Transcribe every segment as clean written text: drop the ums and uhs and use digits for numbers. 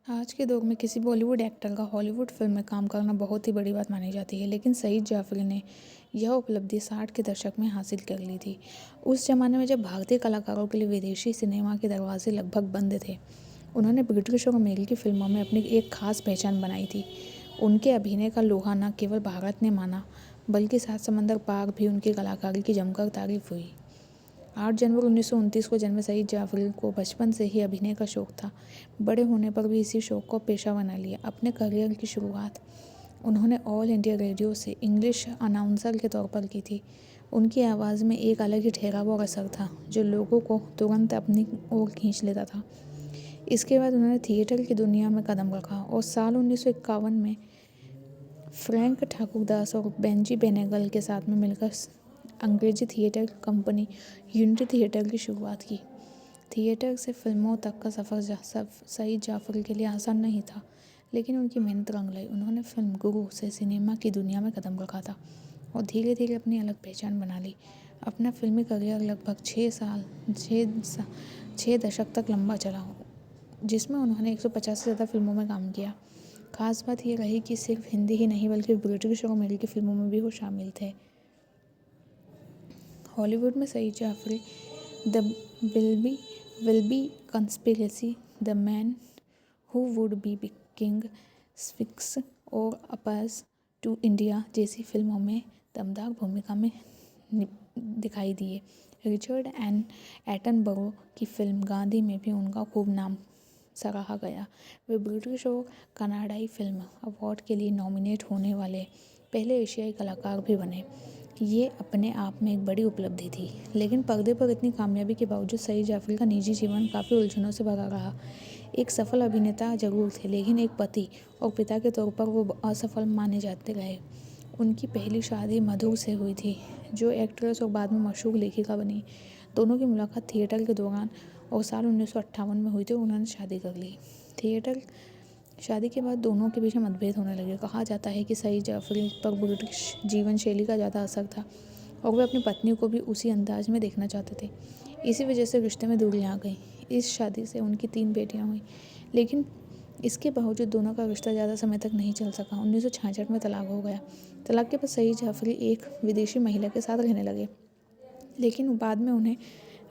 आज के दौर में किसी बॉलीवुड एक्टर का हॉलीवुड फिल्म में काम करना बहुत ही बड़ी बात मानी जाती है, लेकिन सईद जाफरी ने यह उपलब्धि 60 के दशक में हासिल कर ली थी। उस जमाने में जब भारतीय कलाकारों के लिए विदेशी सिनेमा के दरवाजे लगभग बंद थे, उन्होंने ब्रिटिश और अमेरिकी फिल्मों में अपनी एक खास पहचान बनाई थी। उनके अभिनय का लोहा न केवल भारत ने माना, बल्कि सात समंदर पार भी उनकी कलाकारी की जमकर तारीफ हुई। 8 जनवरी 1929 को जन्मे सईद जाफरी को बचपन से ही अभिनय का शौक था। बड़े होने पर भी इसी शौक को पेशा बना लिया। अपने करियर की शुरुआत उन्होंने ऑल इंडिया रेडियो से इंग्लिश अनाउंसर के तौर पर की थी। उनकी आवाज़ में एक अलग ही ठहराव और असर था, जो लोगों को तुरंत अपनी ओर खींच लेता था। इसके बाद उन्होंने थिएटर की दुनिया में कदम रखा और साल 1951 में फ्रैंक ठाकुरदास और बेंजी बेनेगल के साथ में मिलकर अंग्रेजी थिएटर कंपनी यूनिटी थिएटर की शुरुआत की। थिएटर से फिल्मों तक का सफ़र सईद जाफरी के लिए आसान नहीं था, लेकिन उनकी मेहनत रंग लाई। उन्होंने फिल्म गुरु से सिनेमा की दुनिया में कदम रखा था और धीरे धीरे अपनी अलग पहचान बना ली। अपना फिल्मी करियर लगभग 6 दशक तक लंबा चला, जिसमें उन्होंने 150 से ज़्यादा फिल्मों में काम किया। खास बात यह रही कि सिर्फ हिंदी ही नहीं, बल्कि ब्रिटिश और अमेरिकी फिल्मों में भी वो शामिल थे। हॉलीवुड में Saeed Jaffrey the will be conspiracy, the man who would be king, sphinx और अपास टू इंडिया जैसी फिल्मों में दमदार भूमिका में दिखाई दिए। रिचर्ड एटनबरो की फिल्म गांधी में भी उनका खूब नाम सराहा गया। वे ब्रिटिश और कनाडाई फिल्म अवार्ड के लिए नॉमिनेट होने वाले पहले एशियाई कलाकार भी बने। ये अपने आप में एक बड़ी उपलब्धि थी, लेकिन पर्दे पर इतनी कामयाबी के बावजूद सईद जाफरी का निजी जीवन काफ़ी उलझनों से भरा रहा। एक सफल अभिनेता जरूर थे, लेकिन एक पति और पिता के तौर पर वो असफल माने जाते रहे। उनकी पहली शादी मधु से हुई थी, जो एक्ट्रेस और बाद में मशहूर लेखिका बनी। दोनों की मुलाकात थिएटर के दौरान और साल 1958 में हुई थी और उन्होंने शादी कर ली। शादी के बाद दोनों के बीच में मतभेद होने लगे। कहा जाता है कि सईद जाफरी पर ब्रिटिश जीवन शैली का ज़्यादा असर था और वे अपनी पत्नी को भी उसी अंदाज में देखना चाहते थे। इसी वजह से रिश्ते में दूरियां आ गई। इस शादी से उनकी 3 बेटियां हुई, लेकिन इसके बावजूद दोनों का रिश्ता ज़्यादा समय तक नहीं चल सका। 1966 में तलाक हो गया। तलाक के बाद सईद जाफरी एक विदेशी महिला के साथ रहने लगे, लेकिन बाद में उन्हें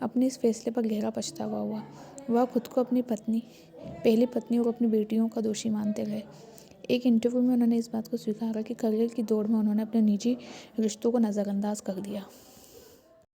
अपने इस फैसले पर गहरा पछतावा हुआ। वह खुद को अपनी पहली पत्नी और अपनी बेटियों का दोषी मानते रहे। एक इंटरव्यू में उन्होंने इस बात को स्वीकारा कि करियर की दौड़ में उन्होंने अपने निजी रिश्तों को नज़रअंदाज कर दिया।